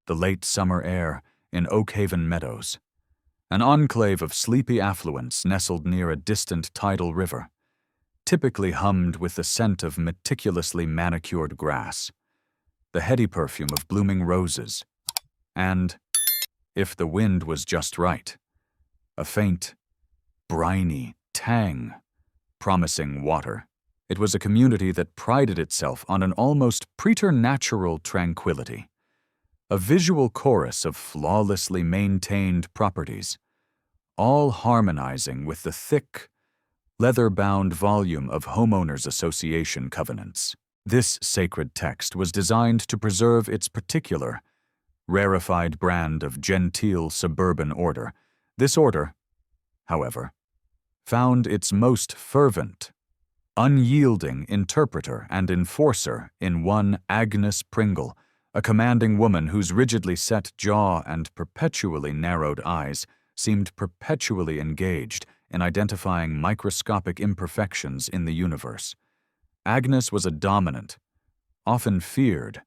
the late summer air in Oakhaven Meadows, an enclave of sleepy affluence nestled near a distant tidal river, typically hummed with the scent of meticulously manicured grass, the heady perfume of blooming roses, and, if the wind was just right, a faint, briny tang promising water. It was a community that prided itself on an almost preternatural tranquility, a visual chorus of flawlessly maintained properties, all harmonizing with the thick, leather-bound volume of homeowners' association covenants. This sacred text was designed to preserve its particular, rarefied brand of genteel suburban order. This order, however, found its most fervent, unyielding interpreter and enforcer in one Agnes Pringle, a commanding woman whose rigidly set jaw and perpetually narrowed eyes seemed perpetually engaged in identifying microscopic imperfections in the universe. Agnes was a dominant, often feared,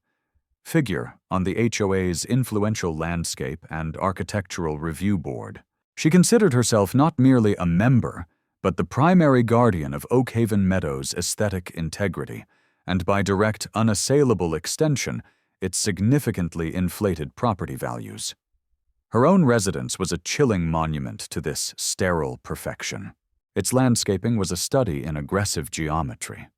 figure on the HOA's influential landscape and architectural review board. She considered herself not merely a member, but the primary guardian of Oakhaven Meadows' aesthetic integrity, and by direct, unassailable extension, its significantly inflated property values. Her own residence was a chilling monument to this sterile perfection. Its landscaping was a study in aggressive geometry,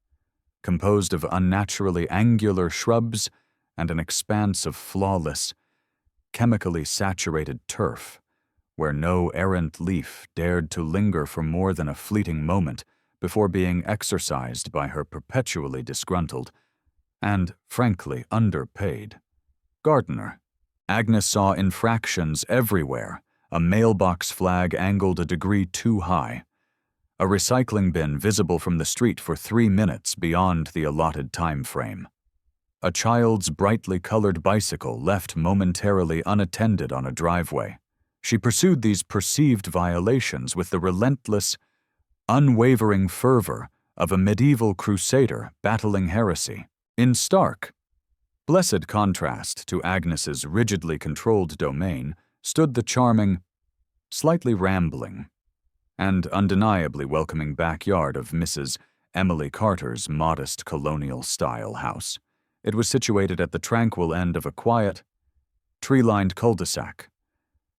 composed of unnaturally angular shrubs and an expanse of flawless, chemically saturated turf, where no errant leaf dared to linger for more than a fleeting moment before being exorcised by her perpetually disgruntled and, frankly, underpaid gardener. Agnes saw infractions everywhere, a mailbox flag angled a degree too high, a recycling bin visible from the street for 3 minutes beyond the allotted time frame, a child's brightly colored bicycle left momentarily unattended on a driveway. She pursued these perceived violations with the relentless, unwavering fervor of a medieval crusader battling heresy. In stark, blessed contrast to Agnes's rigidly controlled domain stood the charming, slightly rambling, and undeniably welcoming backyard of Mrs. Emily Carter's modest colonial-style house. It was situated at the tranquil end of a quiet, tree-lined cul-de-sac,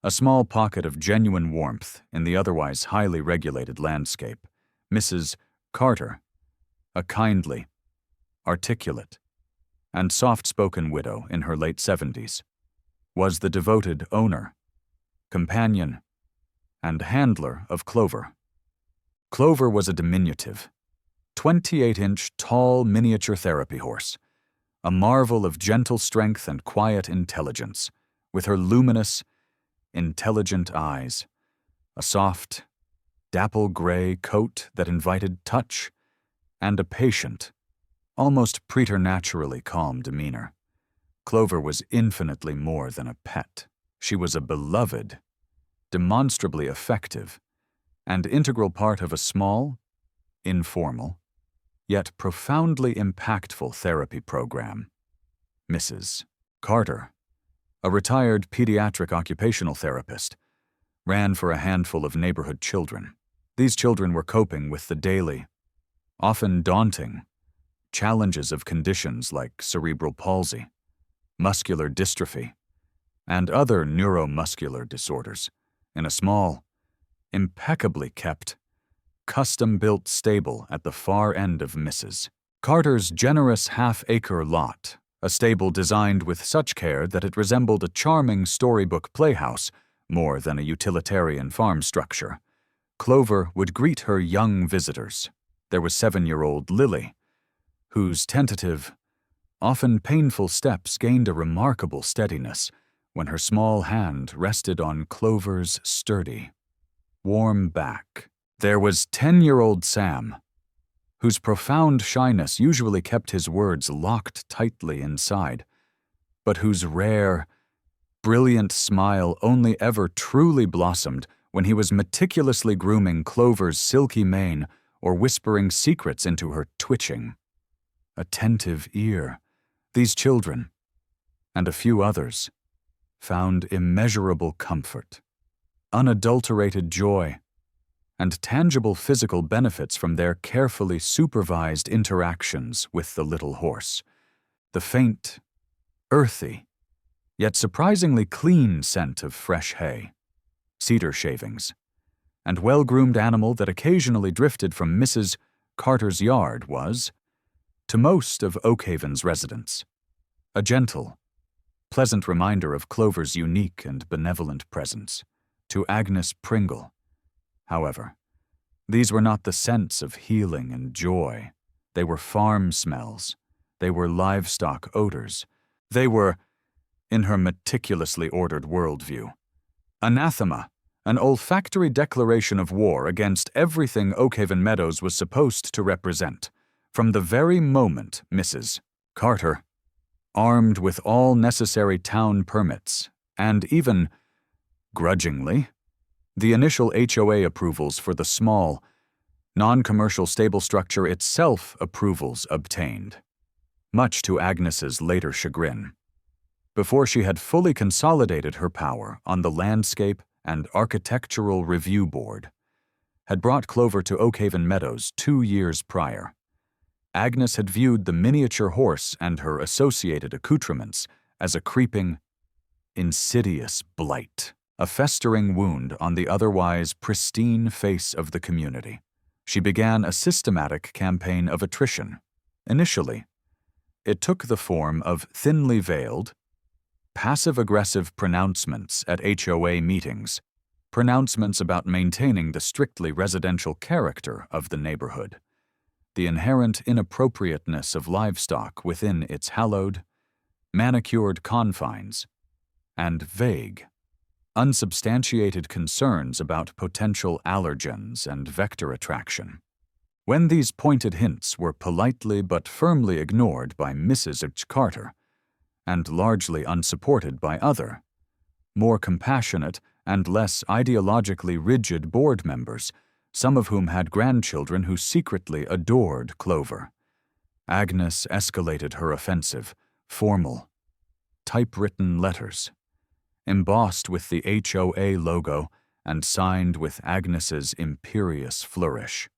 a small pocket of genuine warmth in the otherwise highly regulated landscape. Mrs. Carter, a kindly, articulate, and soft-spoken widow in her late 70s, was the devoted owner, companion, and handler of Clover. Clover was a diminutive, 28-inch tall miniature therapy horse, a marvel of gentle strength and quiet intelligence, with her luminous, intelligent eyes, a soft, dapple gray coat that invited touch, and a patient, almost preternaturally calm demeanor. Clover was infinitely more than a pet. She was a beloved, demonstrably effective, and integral part of a small, informal, yet profoundly impactful therapy program. Mrs. Carter, a retired pediatric occupational therapist, ran for a handful of neighborhood children. These children were coping with the daily, often daunting, challenges of conditions like cerebral palsy, muscular dystrophy, and other neuromuscular disorders in a small, impeccably kept, custom-built stable at the far end of Mrs. Carter's generous half-acre lot, a stable designed with such care that it resembled a charming storybook playhouse more than a utilitarian farm structure. Clover would greet her young visitors. There was 7-year-old Lily, whose tentative, often painful steps gained a remarkable steadiness when her small hand rested on Clover's sturdy, warm back. There was 10-year-old Sam, whose profound shyness usually kept his words locked tightly inside, but whose rare, brilliant smile only ever truly blossomed when he was meticulously grooming Clover's silky mane or whispering secrets into her twitching, attentive ear. These children, and a few others, found immeasurable comfort, unadulterated joy, and tangible physical benefits from their carefully supervised interactions with the little horse. The faint, earthy, yet surprisingly clean scent of fresh hay, cedar shavings, and well-groomed animal that occasionally drifted from Mrs. Carter's yard was, to most of Oakhaven's residents, a gentle, pleasant reminder of Clover's unique and benevolent presence. To Agnes Pringle, however, these were not the scents of healing and joy. They were farm smells. They were livestock odors. They were, in her meticulously ordered worldview, anathema, an olfactory declaration of war against everything Oakhaven Meadows was supposed to represent, from the very moment Mrs. Carter, armed with all necessary town permits, and even, grudgingly, the initial HOA approvals for the small, non-commercial stable structure itself approvals obtained, much to Agnes's later chagrin, before she had fully consolidated her power on the Landscape and Architectural Review Board, had brought Clover to Oakhaven Meadows 2 years prior. Agnes had viewed the miniature horse and her associated accoutrements as a creeping, insidious blight, a festering wound on the otherwise pristine face of the community. She began a systematic campaign of attrition. Initially, it took the form of thinly veiled, passive-aggressive pronouncements at HOA meetings, pronouncements about maintaining the strictly residential character of the neighborhood, the inherent inappropriateness of livestock within its hallowed, manicured confines, and vague, unsubstantiated concerns about potential allergens and vector attraction. When these pointed hints were politely but firmly ignored by Mrs. H. Carter, and largely unsupported by other, more compassionate and less ideologically rigid board members, some of whom had grandchildren who secretly adored Clover, Agnes escalated her offensive, formal, typewritten letters, embossed with the HOA logo and signed with Agnes's imperious flourish,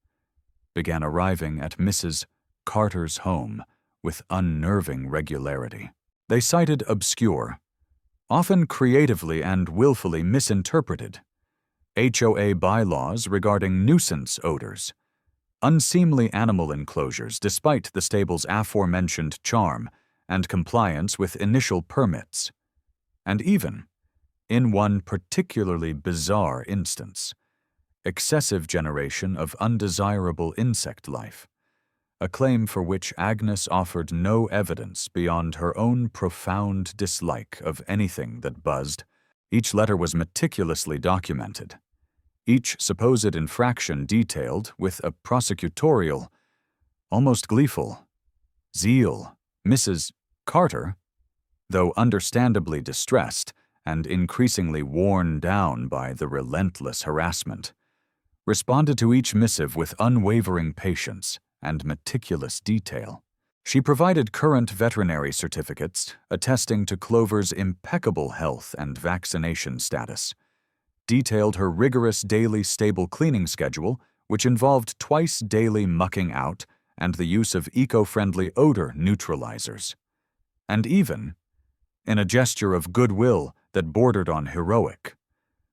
began arriving at Mrs. Carter's home with unnerving regularity. They cited obscure, often creatively and willfully misinterpreted, HOA bylaws regarding nuisance odors, unseemly animal enclosures despite the stable's aforementioned charm and compliance with initial permits, and even, in one particularly bizarre instance, excessive generation of undesirable insect life, a claim for which Agnes offered no evidence beyond her own profound dislike of anything that buzzed. Each letter was meticulously documented, each supposed infraction detailed with a prosecutorial, almost gleeful, zeal. Mrs. Carter, though understandably distressed and increasingly worn down by the relentless harassment, responded to each missive with unwavering patience and meticulous detail. She provided current veterinary certificates attesting to Clover's impeccable health and vaccination status, detailed her rigorous daily stable cleaning schedule, which involved twice daily mucking out and the use of eco-friendly odor neutralizers, and even, in a gesture of goodwill that bordered on heroic,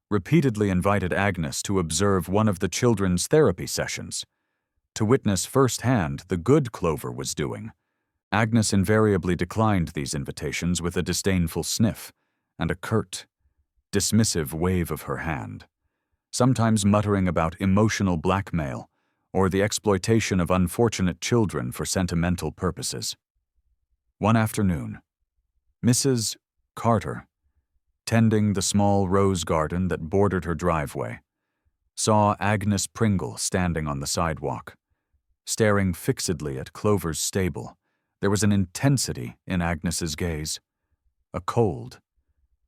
repeatedly invited Agnes to observe one of the children's therapy sessions, to witness firsthand the good Clover was doing. Agnes invariably declined these invitations with a disdainful sniff and a curt, dismissive wave of her hand, sometimes muttering about emotional blackmail or the exploitation of unfortunate children for sentimental purposes. One afternoon, Mrs. Carter, tending the small rose garden that bordered her driveway, saw Agnes Pringle standing on the sidewalk, staring fixedly at Clover's stable. There was an intensity in Agnes's gaze, a cold,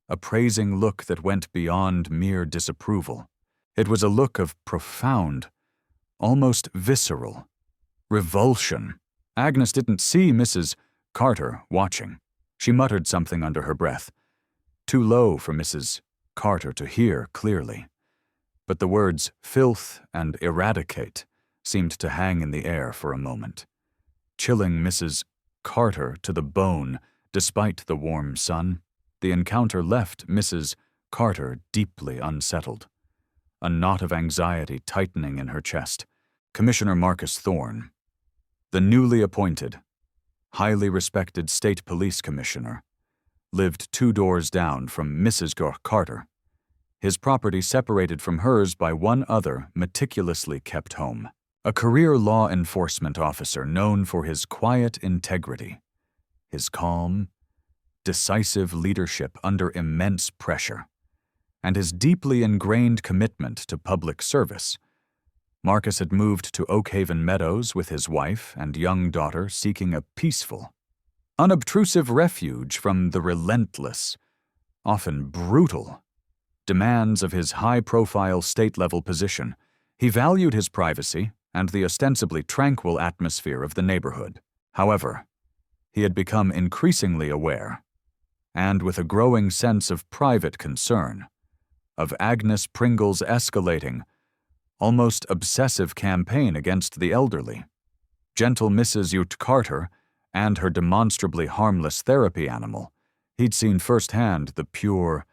appraising look that went beyond mere disapproval. It was a look of profound, almost visceral, revulsion. Agnes didn't see Mrs. Carter watching. She muttered something under her breath, too low for Mrs. Carter to hear clearly. But the words filth and eradicate seemed to hang in the air for a moment, chilling Mrs. Carter to the bone despite the warm sun. The encounter left Mrs. Carter deeply unsettled, a knot of anxiety tightening in her chest. Commissioner Marcus Thorne, the newly appointed, highly respected state police commissioner, lived 2 doors down from Mrs. Carter, his property separated from hers by one other meticulously kept home. A career law enforcement officer known for his quiet integrity, his calm, decisive leadership under immense pressure, and his deeply ingrained commitment to public service. Marcus had moved to Oakhaven Meadows with his wife and young daughter, seeking a peaceful, unobtrusive refuge from the relentless, often brutal, demands of his high-profile state-level position. He valued his privacy and the ostensibly tranquil atmosphere of the neighborhood. However, he had become increasingly aware, and with a growing sense of private concern, of Agnes Pringle's escalating, almost obsessive campaign against the elderly. Gentle Mrs. Carter and her demonstrably harmless therapy animal, he'd seen firsthand the pure,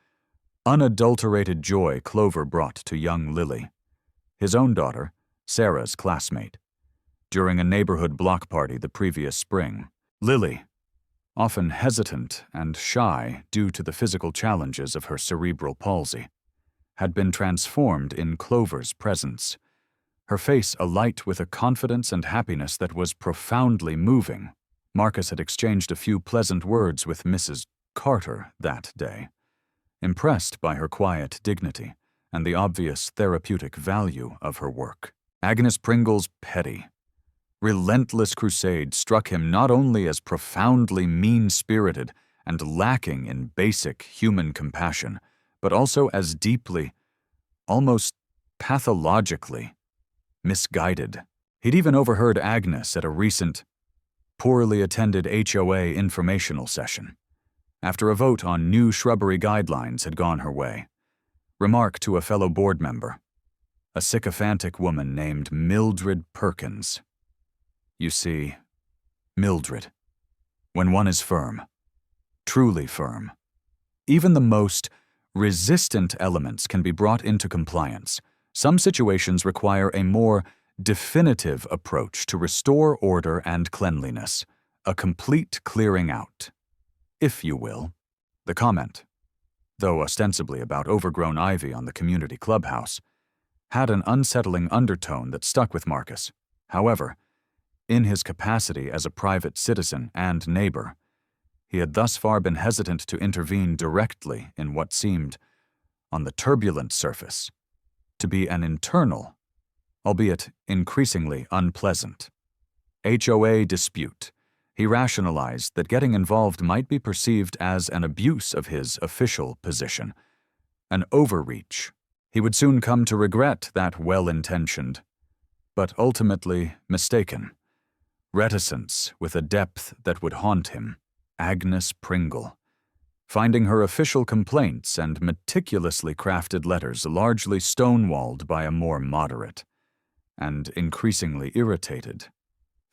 unadulterated joy Clover brought to young Lily, his own daughter, Sarah's classmate. During a neighborhood block party the previous spring, Lily, often hesitant and shy due to the physical challenges of her cerebral palsy, had been transformed in Clover's presence, her face alight with a confidence and happiness that was profoundly moving. Marcus had exchanged a few pleasant words with Mrs. Carter that day, impressed by her quiet dignity and the obvious therapeutic value of her work. Agnes Pringle's petty, relentless crusade struck him not only as profoundly mean-spirited and lacking in basic human compassion, but also as deeply, almost pathologically, misguided. He'd even overheard Agnes at a recent, poorly attended HOA informational session, after a vote on new shrubbery guidelines had gone her way, remark to a fellow board member, a sycophantic woman named Mildred Perkins. You see, Mildred, when one is firm, truly firm, even the most resistant elements can be brought into compliance. Some situations require a more definitive approach to restore order and cleanliness, a complete clearing out, if you will. The comment, though ostensibly about overgrown ivy on the community clubhouse, had an unsettling undertone that stuck with Marcus. However, in his capacity as a private citizen and neighbor, he had thus far been hesitant to intervene directly in what seemed, on the turbulent surface, to be an internal, albeit increasingly unpleasant, HOA dispute. He rationalized that getting involved might be perceived as an abuse of his official position, an overreach. He would soon come to regret that well-intentioned, but ultimately mistaken, reticence with a depth that would haunt him. Agnes Pringle, finding her official complaints and meticulously crafted letters largely stonewalled by a more moderate and increasingly irritated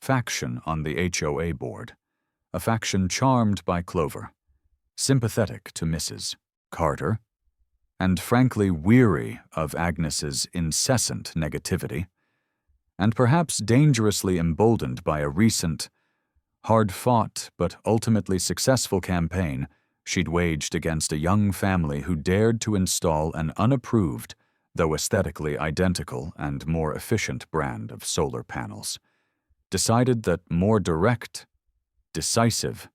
faction on the HOA board, a faction charmed by Clover, sympathetic to Mrs. Carter, and frankly weary of Agnes's incessant negativity, and perhaps dangerously emboldened by a recent, hard-fought but ultimately successful campaign she'd waged against a young family who dared to install an unapproved, though aesthetically identical and more efficient brand of solar panels, decided that more direct, decisive,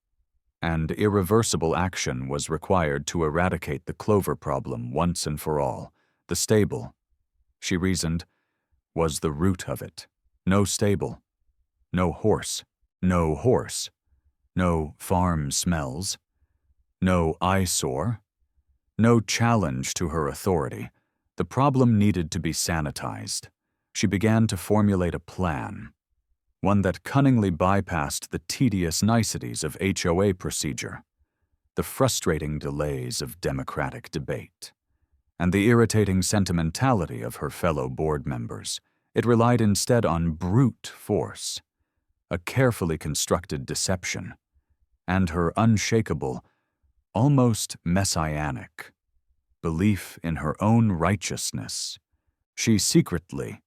and irreversible action was required to eradicate the Clover problem once and for all. The stable, she reasoned, was the root of it. No stable, no horse, no horse, no farm smells, no eyesore, no challenge to her authority. The problem needed to be sanitized. She began to formulate a plan, one that cunningly bypassed the tedious niceties of HOA procedure. the frustrating delays of democratic debate, and the irritating sentimentality of her fellow board members. It relied instead on brute force, a carefully constructed deception, and her unshakable, almost messianic, belief in her own righteousness. She secretly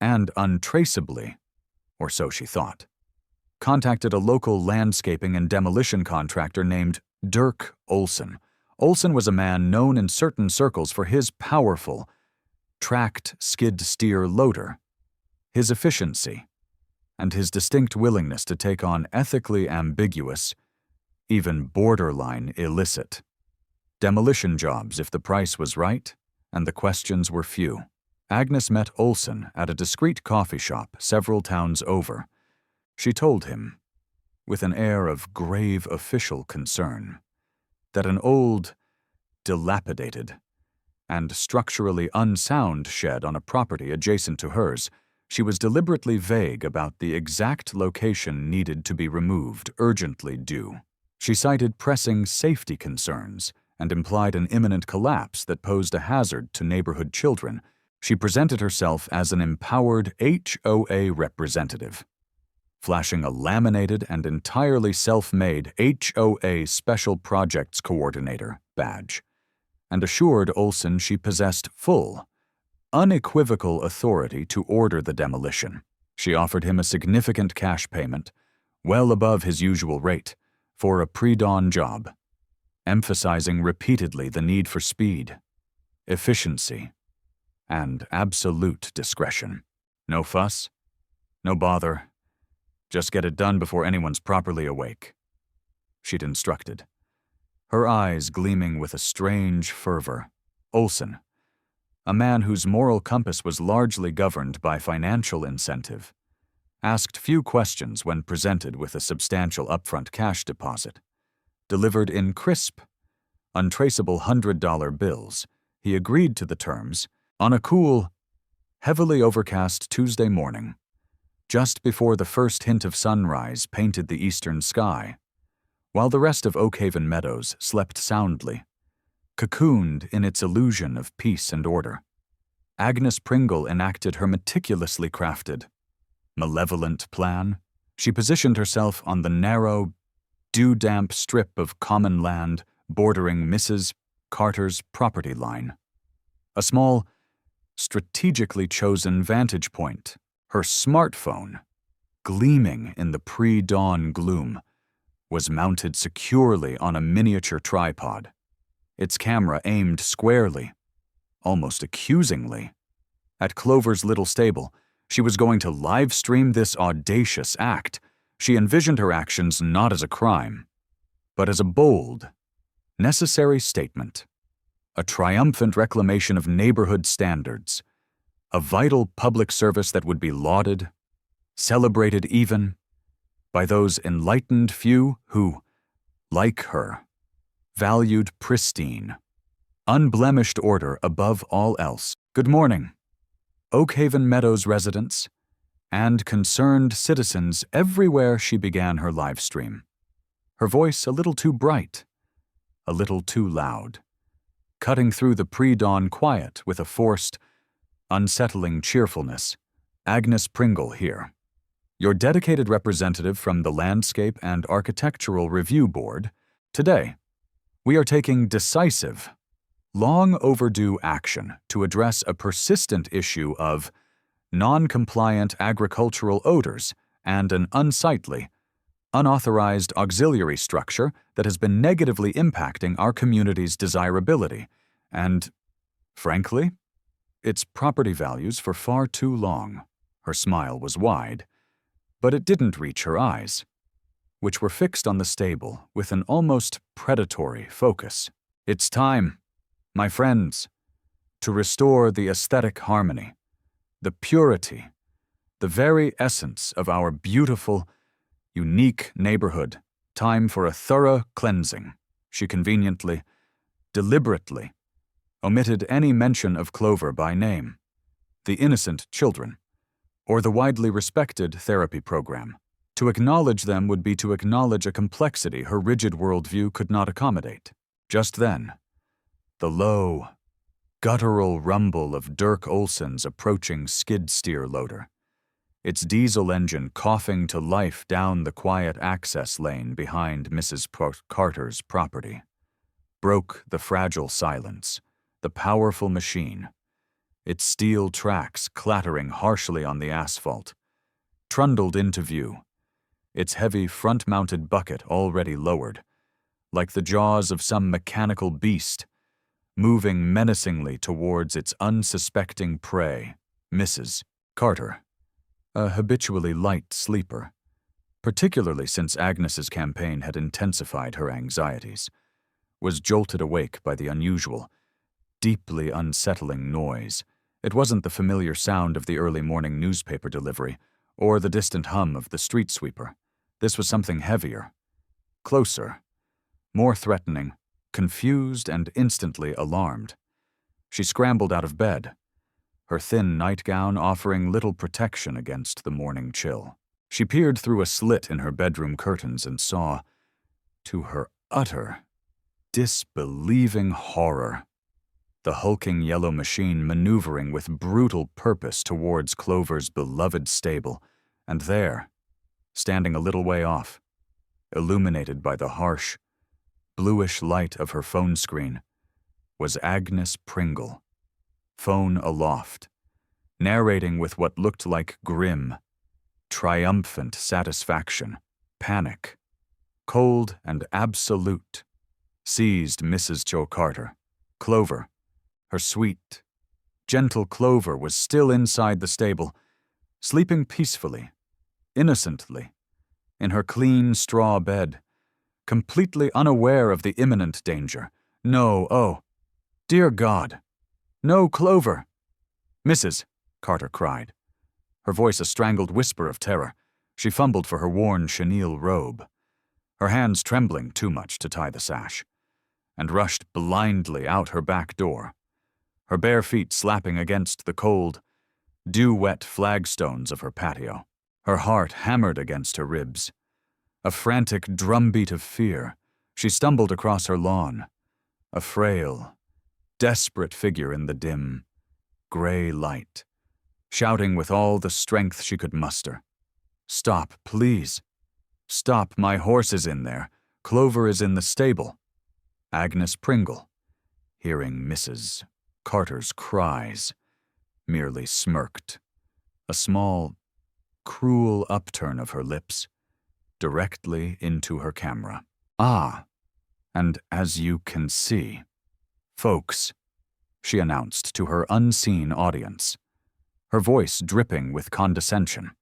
and untraceably, or so she thought, contacted a local landscaping and demolition contractor named Dirk Olson. Olson was a man known in certain circles for his powerful, tracked skid-steer loader, his efficiency, and his distinct willingness to take on ethically ambiguous, even borderline illicit, demolition jobs if the price was right and the questions were few. Agnes met Olson at a discreet coffee shop several towns over. She told him, with an air of grave official concern, that an old, dilapidated, and structurally unsound shed on a property adjacent to hers, she was deliberately vague about the exact location needed to be removed, urgently due. She cited pressing safety concerns and implied an imminent collapse that posed a hazard to neighborhood children. She presented herself as an empowered HOA representative, flashing a laminated and entirely self-made HOA Special Projects Coordinator badge, and assured Olson she possessed full, unequivocal authority to order the demolition. She offered him a significant cash payment, well above his usual rate, for a pre-dawn job, emphasizing repeatedly the need for speed, efficiency, and absolute discretion. No fuss, no bother, just get it done before anyone's properly awake, she'd instructed, her eyes gleaming with a strange fervor. Olson, a man whose moral compass was largely governed by financial incentive, asked few questions when presented with a substantial upfront cash deposit. Delivered in crisp, untraceable $100 bills, he agreed to the terms on a cool, heavily overcast Tuesday morning, just before the first hint of sunrise painted the eastern sky, while the rest of Oakhaven Meadows slept soundly, cocooned in its illusion of peace and order. Agnes Pringle enacted her meticulously crafted, malevolent plan. She positioned herself on the narrow, dew-damp strip of common land bordering Mrs. Carter's property line. A small, strategically chosen vantage point, her smartphone, gleaming in the pre-dawn gloom, was mounted securely on a miniature tripod, its camera aimed squarely, almost accusingly, at Clover's little stable. She was going to live-stream this audacious act. She envisioned her actions not as a crime, but as a bold, necessary statement, a triumphant reclamation of neighborhood standards, a vital public service that would be lauded, celebrated even, by those enlightened few who, like her, valued pristine, unblemished order above all else. Good morning, Oakhaven Meadows residents and concerned citizens everywhere. She began her live stream, her voice a little too bright, a little too loud, cutting through the pre-dawn quiet with a forced, unsettling cheerfulness. Agnes Pringle here, your dedicated representative from the Landscape and Architectural Review Board. Today, we are taking decisive, long overdue action to address a persistent issue of non-compliant agricultural odors and an unsightly, unauthorized auxiliary structure that has been negatively impacting our community's desirability and, frankly, its property values for far too long. Her smile was wide, but it didn't reach her eyes, which were fixed on the stable with an almost predatory focus. It's time, my friends, to restore the aesthetic harmony, the purity, the very essence of our beautiful, unique neighborhood. Time for a thorough cleansing. She conveniently, deliberately, omitted any mention of Clover by name, the innocent children, or the widely respected therapy program. To acknowledge them would be to acknowledge a complexity her rigid worldview could not accommodate. Just then, the low, guttural rumble of Dirk Olson's approaching skid-steer loader, its diesel engine coughing to life down the quiet access lane behind Mrs. Carter's property, broke the fragile silence. The powerful machine, its steel tracks clattering harshly on the asphalt, trundled into view, its heavy front-mounted bucket already lowered, like the jaws of some mechanical beast, moving menacingly towards its unsuspecting prey, Mrs. Carter, a habitually light sleeper, particularly since Agnes's campaign had intensified her anxieties, was jolted awake by the unusual, deeply unsettling noise. It wasn't the familiar sound of the early morning newspaper delivery or the distant hum of the street sweeper. This was something heavier, closer, more threatening, confused and instantly alarmed. She scrambled out of bed, her thin nightgown offering little protection against the morning chill. She peered through a slit in her bedroom curtains and saw, to her utter, disbelieving horror, the hulking yellow machine maneuvering with brutal purpose towards Clover's beloved stable, and there, standing a little way off, illuminated by the harsh, bluish light of her phone screen, was Agnes Pringle, phone aloft, narrating with what looked like grim, triumphant satisfaction. Panic, cold and absolute, seized Mrs. Joe Carter. Clover, her sweet, gentle Clover, was still inside the stable, sleeping peacefully, innocently, in her clean straw bed, completely unaware of the imminent danger. No, oh, dear God, no, Clover! Mrs. Carter cried, her voice a strangled whisper of terror. She fumbled for her worn chenille robe, her hands trembling too much to tie the sash, and rushed blindly out her back door, her bare feet slapping against the cold, dew-wet flagstones of her patio. Her heart hammered against her ribs. A frantic drumbeat of fear, she stumbled across her lawn, a frail, desperate figure in the dim, gray light, shouting with all the strength she could muster. "Stop, please. Stop, my horse is in there. Clover is in the stable." Agnes Pringle, hearing Mrs. Carter's cries, merely smirked, a small, cruel upturn of her lips, directly into her camera. "Ah, and as you can see, folks," she announced to her unseen audience, her voice dripping with condescension,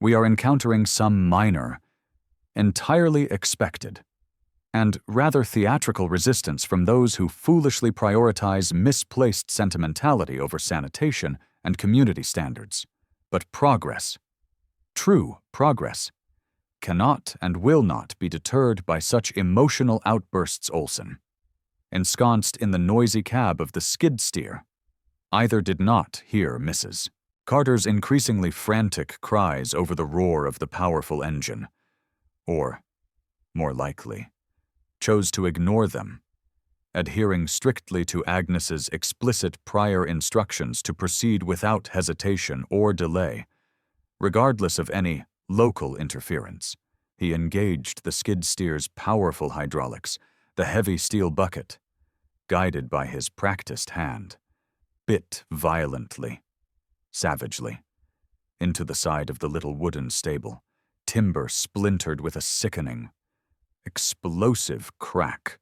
"we are encountering some minor, entirely expected, and rather theatrical resistance from those who foolishly prioritize misplaced sentimentality over sanitation and community standards. But progress, true progress, cannot and will not be deterred by such emotional outbursts." Olson, ensconced in the noisy cab of the skid steer, either did not hear Mrs. Carter's increasingly frantic cries over the roar of the powerful engine, or, more likely, chose to ignore them, adhering strictly to Agnes's explicit prior instructions to proceed without hesitation or delay, regardless of any local interference. He engaged the skid steer's powerful hydraulics, the heavy steel bucket, guided by his practiced hand, bit violently, savagely, into the side of the little wooden stable, timber splintered with a sickening, explosive crack.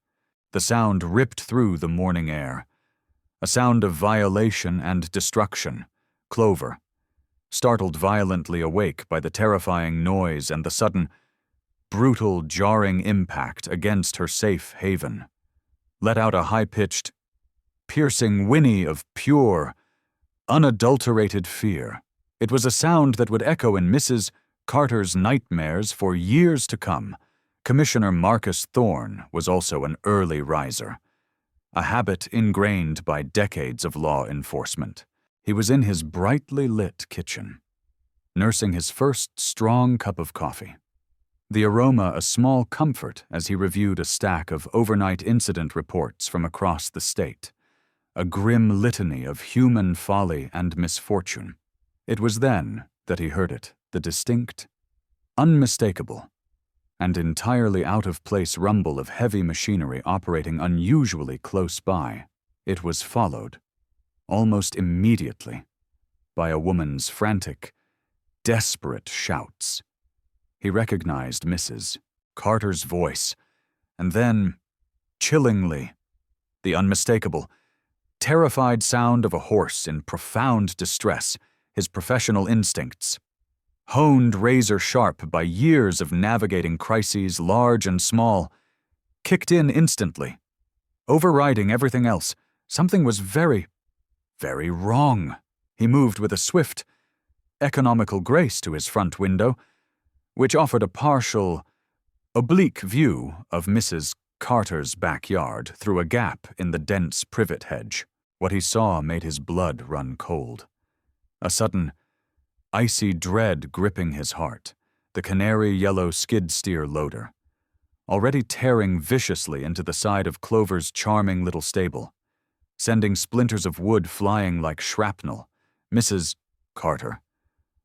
The sound ripped through the morning air, a sound of violation and destruction. Clover, startled violently awake by the terrifying noise and the sudden, brutal, jarring impact against her safe haven, let out a high-pitched, piercing whinny of pure, unadulterated fear. It was a sound that would echo in Mrs. Carter's nightmares for years to come. Commissioner Marcus Thorne was also an early riser, a habit ingrained by decades of law enforcement. He was in his brightly lit kitchen, nursing his first strong cup of coffee. The aroma a small comfort as he reviewed a stack of overnight incident reports from across the state, a grim litany of human folly and misfortune. It was then that he heard it, the distinct, unmistakable, and entirely out-of-place rumble of heavy machinery operating unusually close by. It was followed, almost immediately, by a woman's frantic, desperate shouts. He recognized Mrs. Carter's voice, and then, chillingly, the unmistakable, terrified sound of a horse in profound distress, his professional instincts, honed razor-sharp by years of navigating crises large and small, kicked in instantly. Overriding everything else, something was very, very wrong. He moved with a swift, economical grace to his front window, which offered a partial, oblique view of Mrs. Carter's backyard through a gap in the dense privet hedge. What he saw made his blood run cold. A sudden, icy dread gripping his heart, the canary-yellow skid-steer loader, already tearing viciously into the side of Clover's charming little stable, sending splinters of wood flying like shrapnel. Mrs. Carter,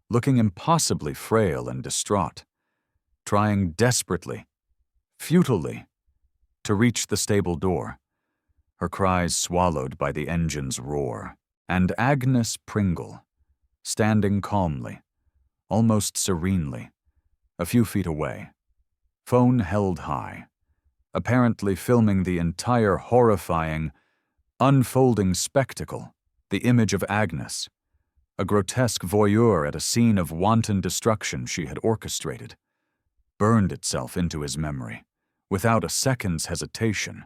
looking impossibly frail and distraught, trying desperately, futilely, to reach the stable door, her cries swallowed by the engine's roar, and Agnes Pringle, standing calmly, almost serenely, a few feet away, phone held high, apparently filming the entire horrifying, unfolding spectacle, the image of Agnes, a grotesque voyeur at a scene of wanton destruction she had orchestrated, burned itself into his memory. Without a second's hesitation,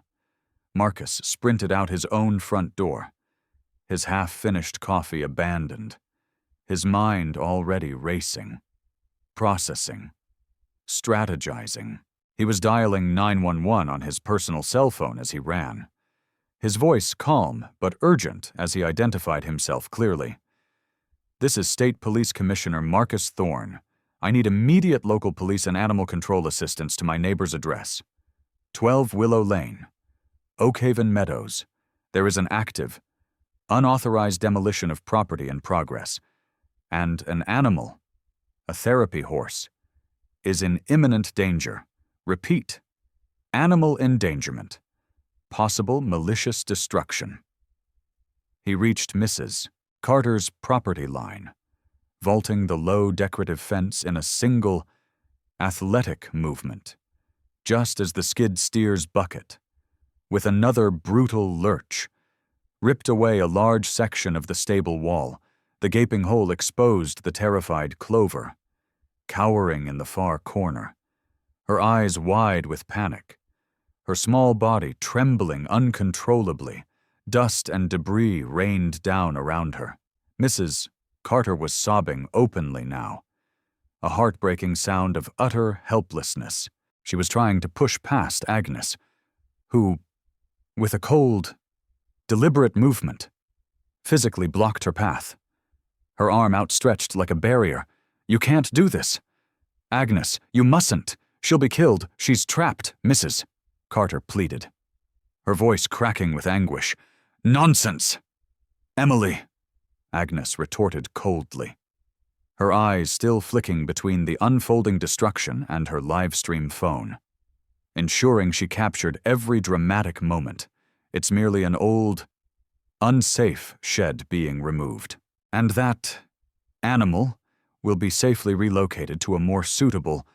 Marcus sprinted out his own front door, his half-finished coffee abandoned, his mind already racing, processing, strategizing. He was dialing 911 on his personal cell phone as he ran, his voice calm but urgent as he identified himself clearly. "This is State Police Commissioner Marcus Thorne. I need immediate local police and animal control assistance to my neighbor's address. 12 Willow Lane, Oakhaven Meadows. There is an active, unauthorized demolition of property in progress, and an animal, a therapy horse, is in imminent danger. Repeat, animal endangerment. Possible malicious destruction." He reached Mrs. Carter's property line, vaulting the low decorative fence in a single, athletic movement, just as the skid steer's bucket, with another brutal lurch, ripped away a large section of the stable wall. The gaping hole exposed the terrified Clover, cowering in the far corner, her eyes wide with panic, her small body trembling uncontrollably. Dust and debris rained down around her. Mrs. Carter was sobbing openly now, a heartbreaking sound of utter helplessness. She was trying to push past Agnes, who, with a cold, deliberate movement, physically blocked her path, her arm outstretched like a barrier. "You can't do this. Agnes, you mustn't. She'll be killed. She's trapped," Mrs. Carter pleaded, her voice cracking with anguish. "Nonsense! Emily," Agnes retorted coldly, her eyes still flicking between the unfolding destruction and her livestream phone, ensuring she captured every dramatic moment. "It's merely an old, unsafe shed being removed, and that animal will be safely relocated to a more suitable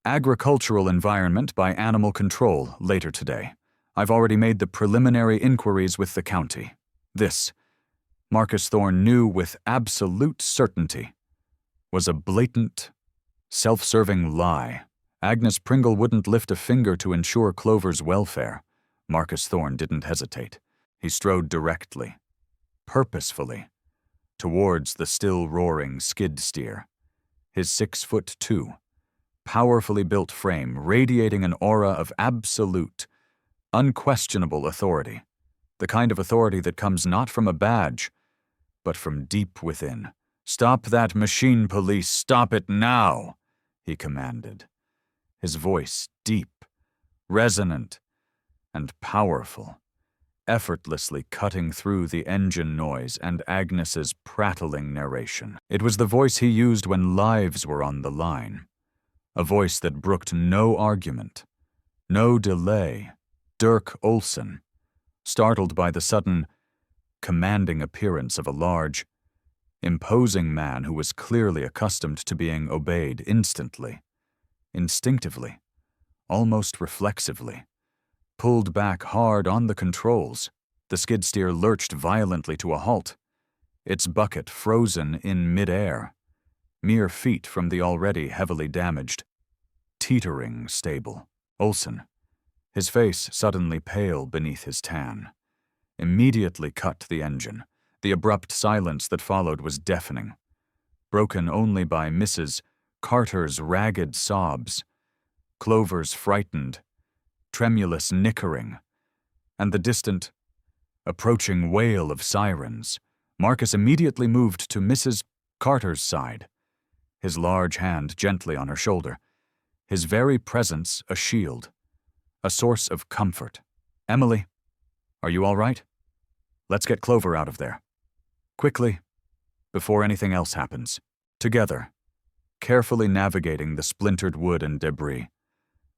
agricultural environment by animal control later today. I've already made the preliminary inquiries with the county." This, Marcus Thorne knew with absolute certainty, was a blatant, self-serving lie. Agnes Pringle wouldn't lift a finger to ensure Clover's welfare. Marcus Thorne didn't hesitate. He strode directly, purposefully, towards the still roaring skid steer, his 6'2", powerfully built frame radiating an aura of absolute, unquestionable authority, the kind of authority that comes not from a badge, but from deep within, "Stop that machine, police! Stop it now!" he commanded, his voice deep, resonant, and powerful, effortlessly cutting through the engine noise and Agnes's prattling narration. It was the voice he used when lives were on the line, a voice that brooked no argument, no delay. Dirk Olsen, startled by the sudden, commanding appearance of a large, imposing man who was clearly accustomed to being obeyed instantly, instinctively, almost reflexively, pulled back hard on the controls. The skid steer lurched violently to a halt, its bucket frozen in midair, mere feet from the already heavily damaged, teetering stable. Olsen, his face suddenly pale beneath his tan, immediately cut the engine. The abrupt silence that followed was deafening, broken only by Mrs. Carter's ragged sobs, Clover's frightened, tremulous nickering, and the distant, approaching wail of sirens. Marcus immediately moved to Mrs. Carter's side, his large hand gently on her shoulder, his very presence a shield, a source of comfort. "Emily, are you all right? Let's get Clover out of there. Quickly, before anything else happens." Together, carefully navigating the splintered wood and debris,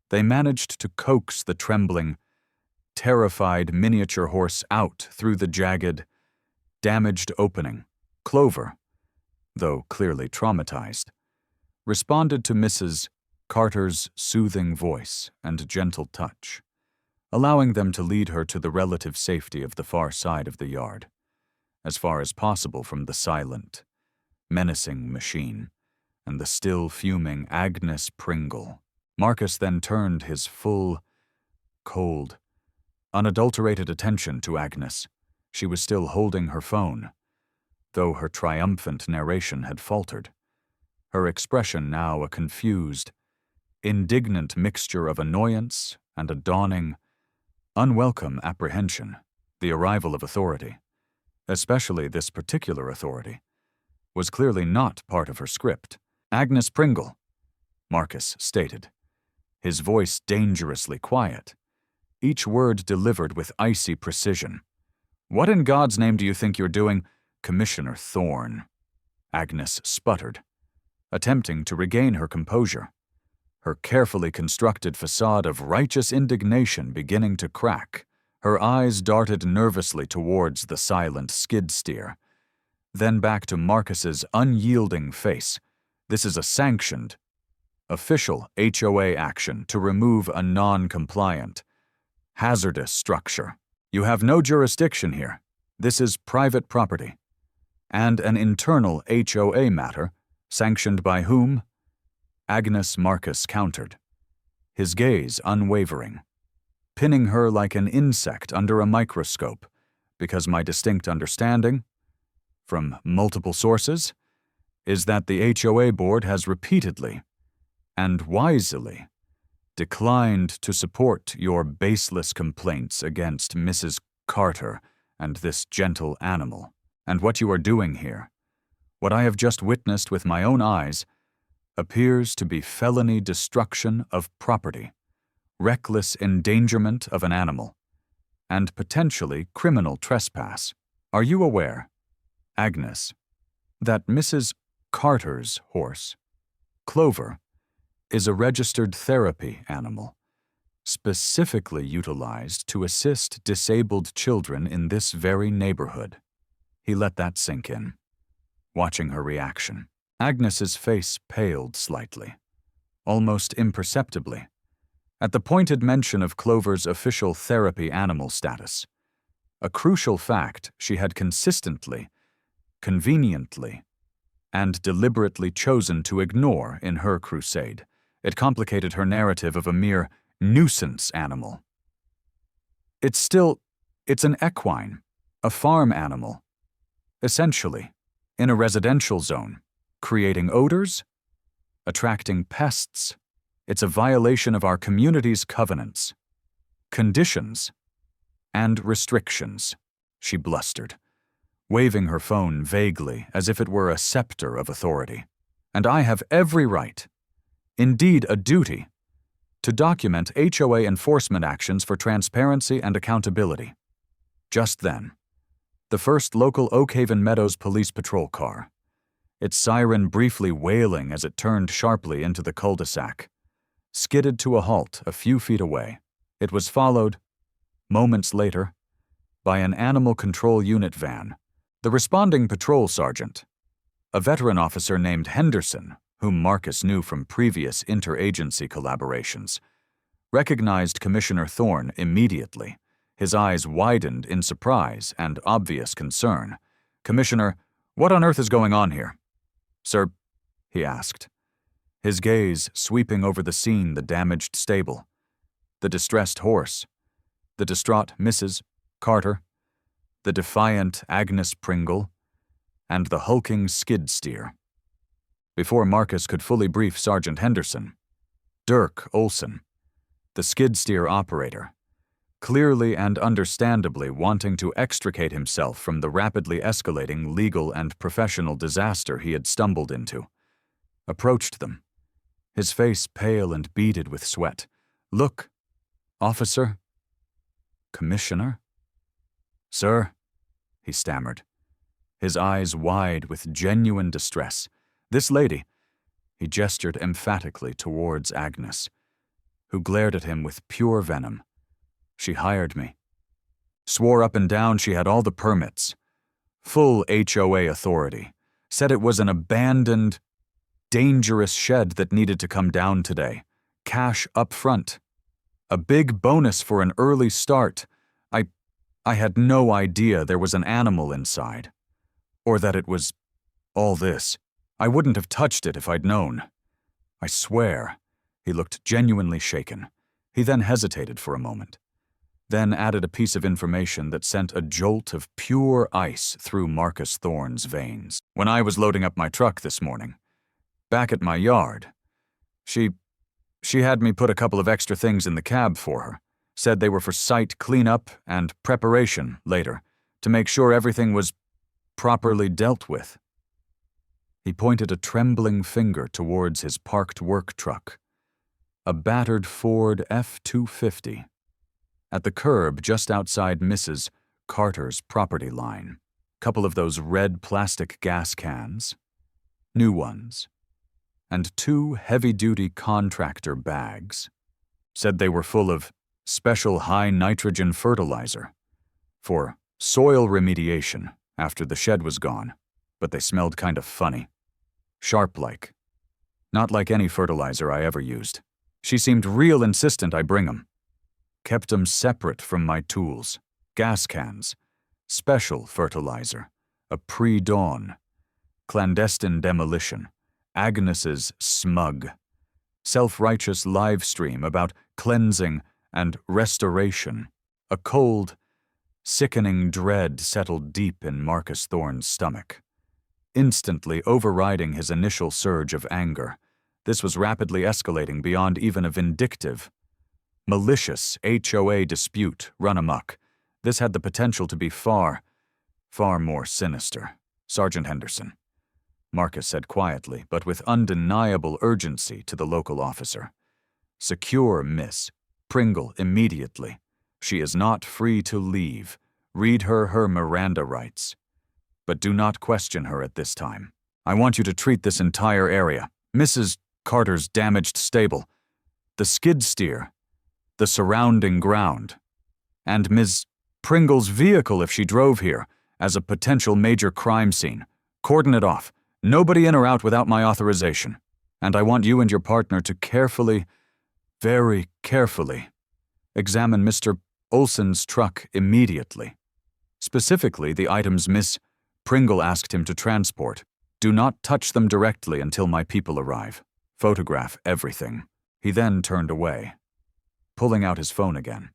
they managed to coax the trembling, terrified miniature horse out through the jagged, damaged opening. Clover, though clearly traumatized, responded to Mrs. Carter's soothing voice and gentle touch, allowing them to lead her to the relative safety of the far side of the yard, as far as possible from the silent, menacing machine and the still fuming Agnes Pringle. Marcus then turned his full, cold, unadulterated attention to Agnes. She was still holding her phone, though her triumphant narration had faltered, her expression now a confused, indignant mixture of annoyance and a dawning, unwelcome apprehension. The arrival of authority, especially this particular authority, was clearly not part of her script. "Agnes Pringle," Marcus stated, his voice dangerously quiet, each word delivered with icy precision. "What in God's name do you think you're doing, Commissioner Thorne?" Agnes sputtered, attempting to regain her composure, her carefully constructed facade of righteous indignation beginning to crack. Her eyes darted nervously towards the silent skid steer, then back to Marcus's unyielding face. "This is a sanctioned, official HOA action to remove a non-compliant, hazardous structure. You have no jurisdiction here. This is private property, and an internal HOA matter, sanctioned by whom?" Agnes Marcus countered, his gaze unwavering, pinning her like an insect under a microscope, because my distinct understanding, from multiple sources, is that the HOA board has repeatedly, and wisely, declined to support your baseless complaints against Mrs. Carter and this gentle animal. And what you are doing here, what I have just witnessed with my own eyes, appears to be felony destruction of property, reckless endangerment of an animal, and potentially criminal trespass. Are you aware, Agnes, that Mrs. Carter's horse, Clover, is a registered therapy animal, specifically utilized to assist disabled children in this very neighborhood? He let that sink in, watching her reaction. Agnes's face paled slightly, almost imperceptibly, at the pointed mention of Clover's official therapy animal status, a crucial fact she had consistently, conveniently, and deliberately chosen to ignore in her crusade. It complicated her narrative of a mere nuisance animal. It's an equine, a farm animal, essentially, in a residential zone, creating odors, attracting pests. It's a violation of our community's covenants, conditions, and restrictions, she blustered, waving her phone vaguely as if it were a scepter of authority. "And I have every right, indeed a duty, to document HOA enforcement actions for transparency and accountability." Just then, the first local Oakhaven Meadows police patrol car, its siren briefly wailing as it turned sharply into the cul-de-sac, skidded to a halt a few feet away. It was followed, moments later, by an animal control unit van. The responding patrol sergeant, a veteran officer named Henderson, whom Marcus knew from previous interagency collaborations, recognized Commissioner Thorne immediately. His eyes widened in surprise and obvious concern. "Commissioner, what on earth is going on here?" "Sir," he asked, his gaze sweeping over the scene, the damaged stable, the distressed horse, the distraught Mrs. Carter, the defiant Agnes Pringle, and the hulking skid steer. Before Marcus could fully brief Sergeant Henderson, Dirk Olson, the skid steer operator, clearly and understandably wanting to extricate himself from the rapidly escalating legal and professional disaster he had stumbled into, approached them, his face pale and beaded with sweat. "Look, officer, Commissioner." "Sir," he stammered, his eyes wide with genuine distress. "This lady," he gestured emphatically towards Agnes, who glared at him with pure venom. "She hired me. Swore up and down she had all the permits, full HOA authority, said it was an abandoned, dangerous shed that needed to come down today. Cash up front. A big bonus for an early start. I had no idea there was an animal inside. Or that it was all this. I wouldn't have touched it if I'd known. I swear." He looked genuinely shaken. He then hesitated for a moment, then added a piece of information that sent a jolt of pure ice through Marcus Thorne's veins. "When I was loading up my truck this morning, back at my yard, she had me put a couple of extra things in the cab for her. Said they were for site cleanup and preparation later, to make sure everything was properly dealt with." He pointed a trembling finger towards his parked work truck, a battered Ford F-250, at the curb just outside Mrs. Carter's property line. Couple of those red plastic gas cans, new ones, and 2 heavy-duty contractor bags. Said they were full of special high-nitrogen fertilizer for soil remediation after the shed was gone, but they smelled kind of funny. Sharp-like. Not like any fertilizer I ever used. She seemed real insistent I bring 'em. Kept 'em separate from my tools. Gas cans. Special fertilizer. A pre-dawn. Clandestine demolition. Agnes's smug. Self-righteous live stream about cleansing and restoration. A cold, sickening dread settled deep in Marcus Thorne's stomach, instantly overriding his initial surge of anger. This was rapidly escalating beyond even a vindictive, malicious HOA dispute run amok. This had the potential to be far, far more sinister. "Sergeant Henderson," Marcus said quietly, but with undeniable urgency to the local officer. "Secure Miss Pringle immediately. She is not free to leave. Read her Miranda rights. But do not question her at this time. I want you to treat this entire area, Mrs. Carter's damaged stable, the skid steer, the surrounding ground, and Ms. Pringle's vehicle if she drove here, as a potential major crime scene. Cordon it off. Nobody in or out without my authorization. And I want you and your partner to carefully, very carefully, examine Mr. Olson's truck immediately. Specifically, the items Miss Pringle asked him to transport. Do not touch them directly until my people arrive. Photograph everything." He then turned away, pulling out his phone again,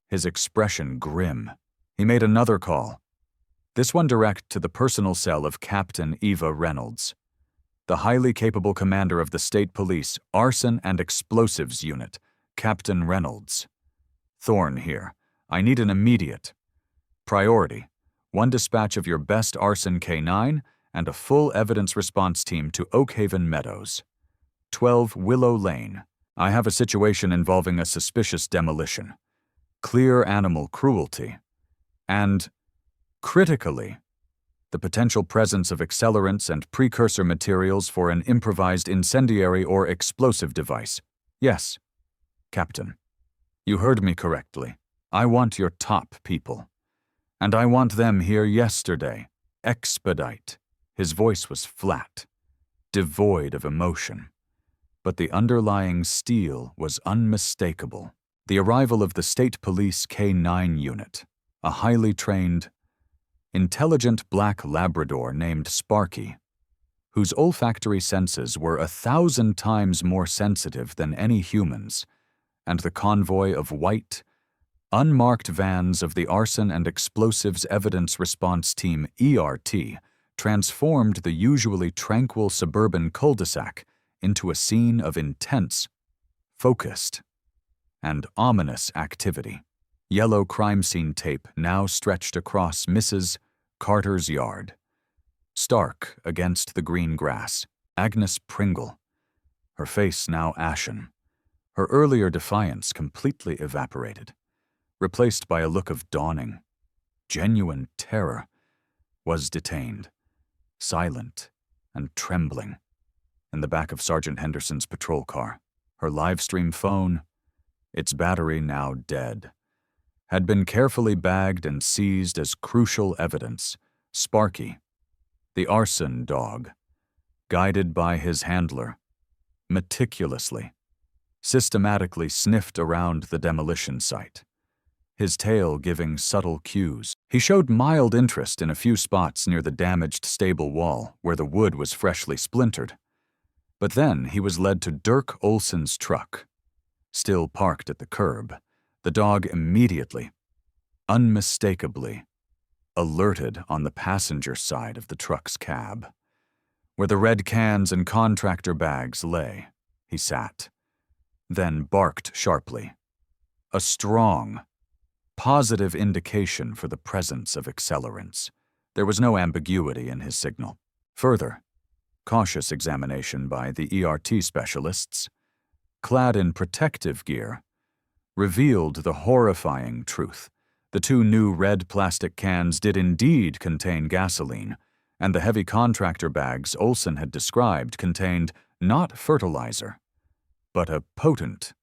his expression grim. He made another call, this one direct to the personal cell of Captain Eva Reynolds, the highly capable commander of the State Police Arson and Explosives Unit, Captain Reynolds. "Thorne here. I need an immediate priority one dispatch of your best arson K9, and a full evidence response team to Oakhaven Meadows. 12 Willow Lane. I have a situation involving a suspicious demolition, clear animal cruelty, and, critically, the potential presence of accelerants and precursor materials for an improvised incendiary or explosive device. Yes, Captain. You heard me correctly. I want your top people. And I want them here yesterday. Expedite. His voice was flat, devoid of emotion. But the underlying steel was unmistakable. The arrival of the State Police K9 unit, a highly trained, intelligent black Labrador named Sparky, whose olfactory senses were 1,000 times more sensitive than any humans, and the convoy of white, unmarked vans of the Arson and Explosives Evidence Response Team ERT transformed the usually tranquil suburban cul-de-sac into a scene of intense, focused, and ominous activity. Yellow crime scene tape now stretched across Mrs. Carter's yard. Stark against the green grass, Agnes Pringle, her face now ashen, her earlier defiance completely evaporated, replaced by a look of dawning, genuine terror, was detained, silent and trembling, in the back of Sergeant Henderson's patrol car. Her livestream phone, its battery now dead, had been carefully bagged and seized as crucial evidence. Sparky, the arson dog, guided by his handler, meticulously, systematically sniffed around the demolition site, his tail giving subtle cues. He showed mild interest in a few spots near the damaged stable wall where the wood was freshly splintered. But then he was led to Dirk Olson's truck. Still parked at the curb, the dog immediately, unmistakably, alerted on the passenger side of the truck's cab. Where the red cans and contractor bags lay, he sat, then barked sharply. A strong, positive indication for the presence of accelerants. There was no ambiguity in his signal. Further, cautious examination by the ERT specialists, clad in protective gear, revealed the horrifying truth. The 2 new red plastic cans did indeed contain gasoline, and the heavy contractor bags Olson had described contained not fertilizer, but a potent,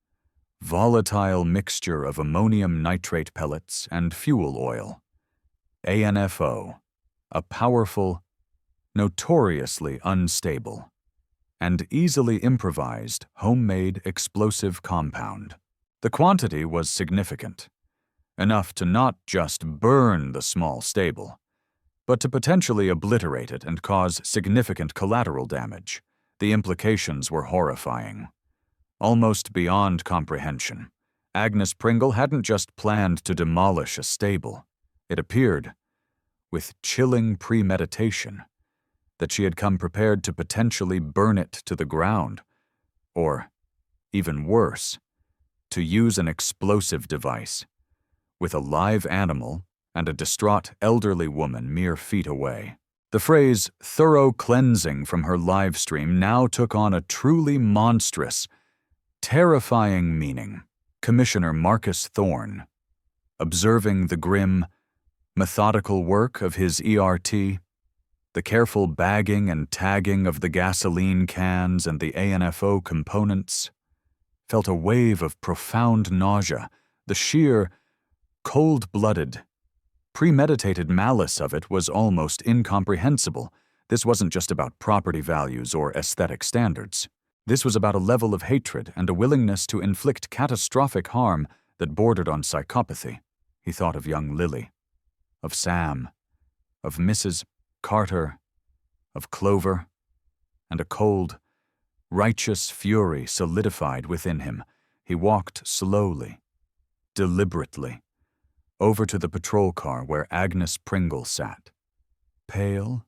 volatile mixture of ammonium nitrate pellets and fuel oil. ANFO, a powerful, notoriously unstable, and easily improvised homemade explosive compound. The quantity was significant, enough to not just burn the small stable, but to potentially obliterate it and cause significant collateral damage. The implications were horrifying. Almost beyond comprehension, Agnes Pringle hadn't just planned to demolish a stable. It appeared, with chilling premeditation, that she had come prepared to potentially burn it to the ground, or, even worse, to use an explosive device, with a live animal and a distraught elderly woman mere feet away. The phrase "thorough cleansing" from her live stream now took on a truly monstrous, terrifying meaning. Commissioner Marcus Thorne, observing the grim, methodical work of his ERT, the careful bagging and tagging of the gasoline cans and the ANFO components, felt a wave of profound nausea. The sheer, cold-blooded, premeditated malice of it was almost incomprehensible. This wasn't just about property values or aesthetic standards. This was about a level of hatred and a willingness to inflict catastrophic harm that bordered on psychopathy. He thought of young Lily, of Sam, of Mrs. Carter, of Clover, and a cold, righteous fury solidified within him. He walked slowly, deliberately, over to the patrol car where Agnes Pringle sat, pale,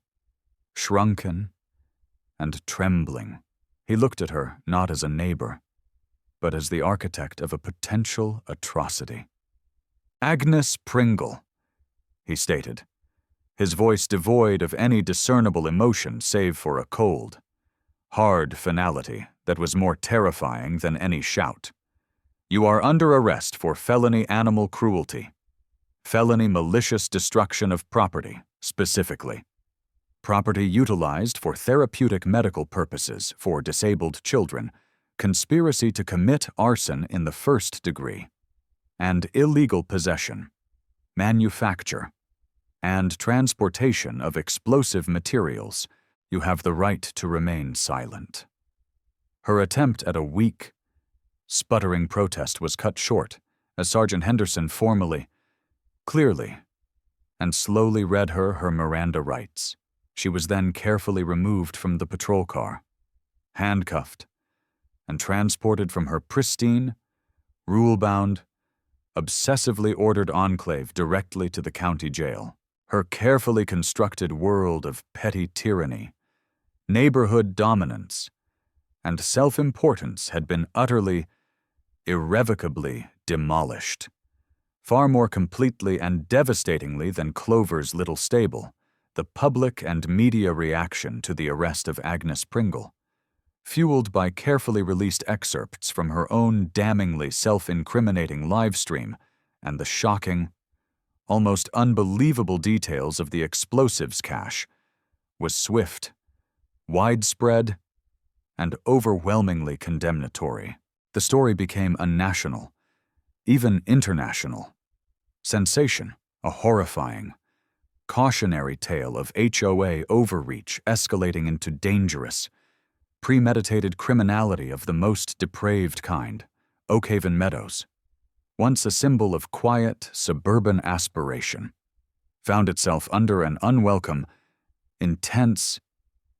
shrunken, and trembling. He looked at her not as a neighbor, but as the architect of a potential atrocity. "Agnes Pringle," he stated, his voice devoid of any discernible emotion save for a cold, hard finality that was more terrifying than any shout. "You are under arrest for felony animal cruelty. Felony malicious destruction of property, specifically. Property utilized for therapeutic medical purposes for disabled children, conspiracy to commit arson in the first degree, and illegal possession, manufacture, and transportation of explosive materials. You have the right to remain silent." Her attempt at a weak, sputtering protest was cut short as Sergeant Henderson formally, clearly, and slowly read her Miranda rights. She was then carefully removed from the patrol car, handcuffed, and transported from her pristine, rule-bound, obsessively ordered enclave directly to the county jail. Her carefully constructed world of petty tyranny, neighborhood dominance, and self-importance had been utterly, irrevocably demolished, far more completely and devastatingly than Clover's little stable. The public and media reaction to the arrest of Agnes Pringle, fueled by carefully released excerpts from her own damningly self-incriminating livestream and the shocking, almost unbelievable details of the explosives cache, was swift, widespread, and overwhelmingly condemnatory. The story became a national, even international, sensation, a horrifying, cautionary tale of HOA overreach escalating into dangerous, premeditated criminality of the most depraved kind. Oakhaven Meadows, once a symbol of quiet, suburban aspiration, found itself under an unwelcome, intense,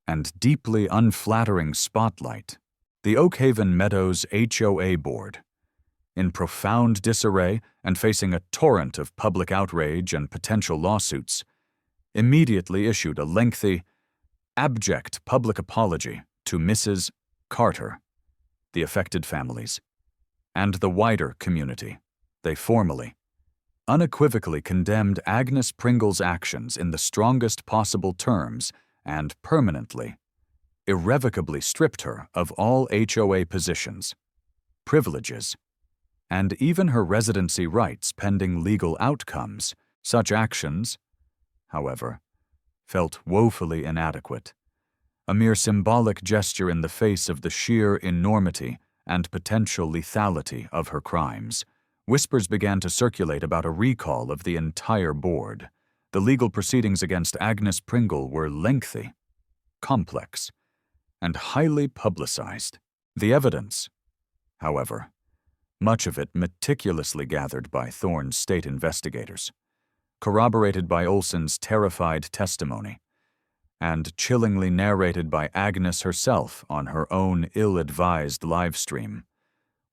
and deeply unflattering spotlight. The Oakhaven Meadows HOA Board, in profound disarray and facing a torrent of public outrage and potential lawsuits, immediately issued a lengthy, abject public apology to Mrs. Carter, the affected families, and the wider community. They formally, unequivocally condemned Agnes Pringle's actions in the strongest possible terms and permanently, irrevocably stripped her of all HOA positions, privileges, and even her residency rights pending legal outcomes. Such actions, however, felt woefully inadequate, a mere symbolic gesture in the face of the sheer enormity and potential lethality of her crimes. Whispers began to circulate about a recall of the entire board. The legal proceedings against Agnes Pringle were lengthy, complex, and highly publicized. The evidence, however, much of it meticulously gathered by Thorne's state investigators, corroborated by Olson's terrified testimony, and chillingly narrated by Agnes herself on her own ill-advised livestream,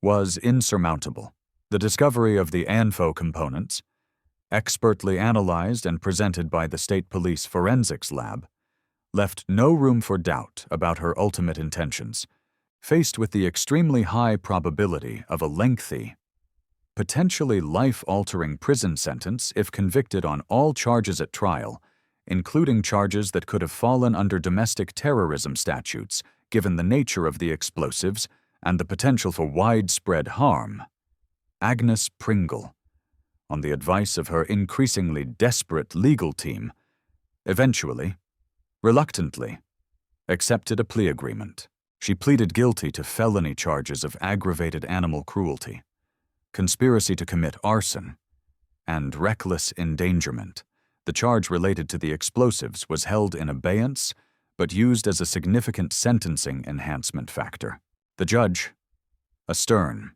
was insurmountable. The discovery of the ANFO components, expertly analyzed and presented by the State Police Forensics Lab, left no room for doubt about her ultimate intentions. Faced with the extremely high probability of a lengthy, potentially life-altering prison sentence if convicted on all charges at trial, including charges that could have fallen under domestic terrorism statutes given the nature of the explosives and the potential for widespread harm, Agnes Pringle, on the advice of her increasingly desperate legal team, eventually, reluctantly, accepted a plea agreement. She pleaded guilty to felony charges of aggravated animal cruelty, conspiracy to commit arson, and reckless endangerment. The charge related to the explosives was held in abeyance, but used as a significant sentencing enhancement factor. The judge, a stern,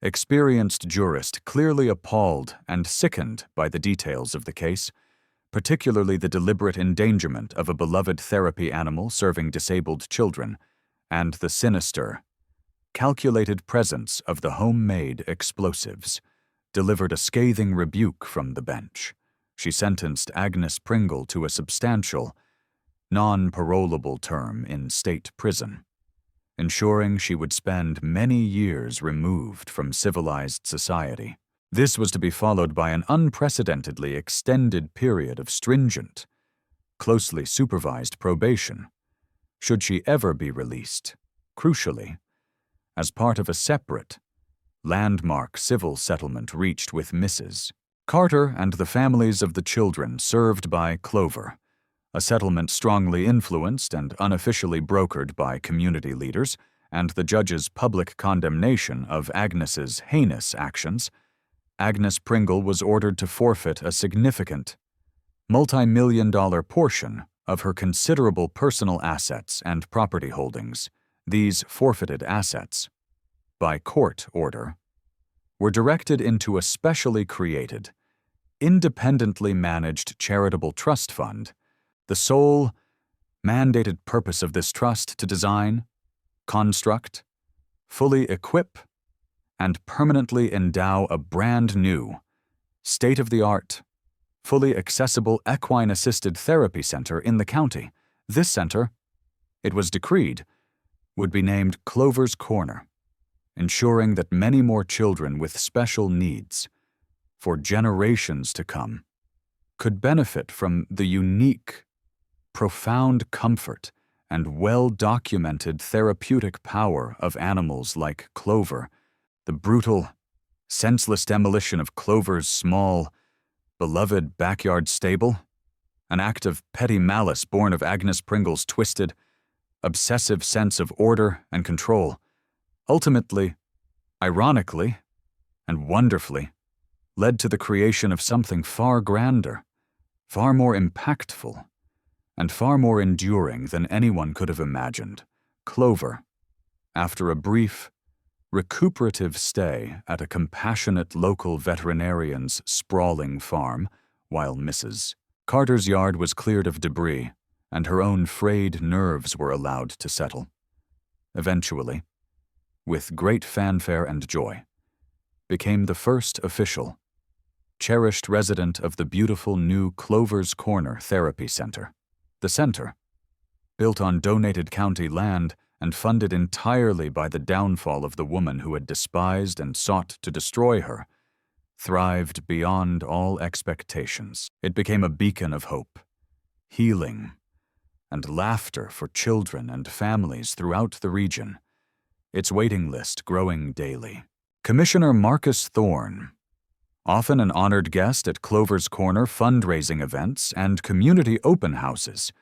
experienced jurist, clearly appalled and sickened by the details of the case, particularly the deliberate endangerment of a beloved therapy animal serving disabled children, and the sinister, calculated presence of the homemade explosives, delivered a scathing rebuke from the bench. She sentenced Agnes Pringle to a substantial, non-parolable term in state prison, ensuring she would spend many years removed from civilized society. This was to be followed by an unprecedentedly extended period of stringent, closely supervised probation, should she ever be released, crucially, as part of a separate, landmark civil settlement reached with Mrs. Carter and the families of the children served by Clover, a settlement strongly influenced and unofficially brokered by community leaders, and the judge's public condemnation of Agnes's heinous actions. Agnes Pringle was ordered to forfeit a significant, multi-million-dollar portion of her considerable personal assets and property holdings. These forfeited assets, by court order, were directed into a specially created, independently managed charitable trust fund, the sole mandated purpose of this trust to design, construct, fully equip, and permanently endow a brand new, state-of-the-art, fully accessible equine-assisted therapy center in the county. This center, it was decreed, would be named Clover's Corner, ensuring that many more children with special needs, for generations to come, could benefit from the unique, profound comfort and well-documented therapeutic power of animals like Clover. The brutal, senseless demolition of Clover's small, beloved backyard stable, an act of petty malice born of Agnes Pringle's twisted, obsessive sense of order and control, ultimately, ironically, and wonderfully, led to the creation of something far grander, far more impactful, and far more enduring than anyone could have imagined. Clover, after a brief, recuperative stay at a compassionate local veterinarian's sprawling farm, while Mrs. Carter's yard was cleared of debris and her own frayed nerves were allowed to settle, eventually, with great fanfare and joy, became the first official, cherished resident of the beautiful new Clover's Corner Therapy Center. The center, built on donated county land and funded entirely by the downfall of the woman who had despised and sought to destroy her, thrived beyond all expectations. It became a beacon of hope, healing, and laughter for children and families throughout the region, its waiting list growing daily. Commissioner Marcus Thorne, often an honored guest at Clover's Corner fundraising events and community open houses,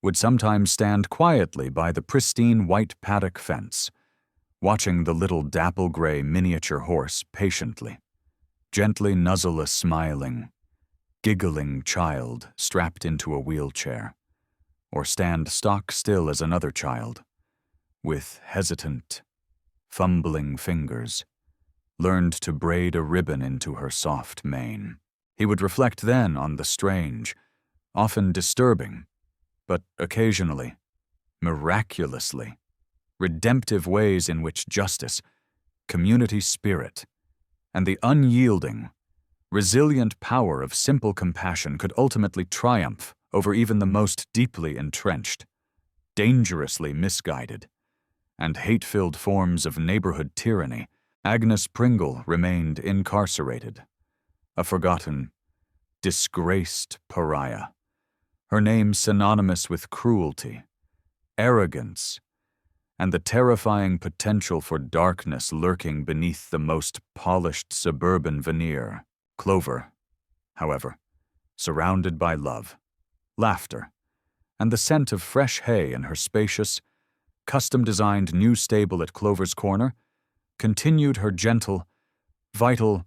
would sometimes stand quietly by the pristine white paddock fence, watching the little dapple-gray miniature horse patiently, gently nuzzle a smiling, giggling child strapped into a wheelchair, or stand stock still as another child, with hesitant, fumbling fingers, learned to braid a ribbon into her soft mane. He would reflect then on the strange, often disturbing, but occasionally, miraculously, redemptive ways in which justice, community spirit, and the unyielding, resilient power of simple compassion could ultimately triumph over even the most deeply entrenched, dangerously misguided, and hate-filled forms of neighborhood tyranny. Agnes Pringle remained incarcerated, a forgotten, disgraced pariah, her name synonymous with cruelty, arrogance, and the terrifying potential for darkness lurking beneath the most polished suburban veneer. Clover, however, surrounded by love, laughter, and the scent of fresh hay in her spacious, custom-designed new stable at Clover's Corner, continued her gentle, vital,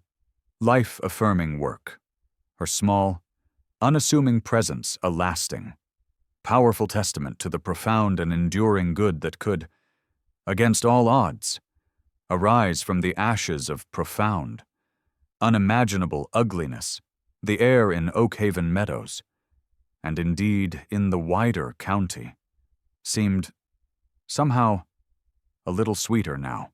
life-affirming work, her small, unassuming presence a lasting, powerful testament to the profound and enduring good that could, against all odds, arise from the ashes of profound, unimaginable ugliness, the air in Oakhaven Meadows, and indeed in the wider county, seemed, somehow, a little sweeter now.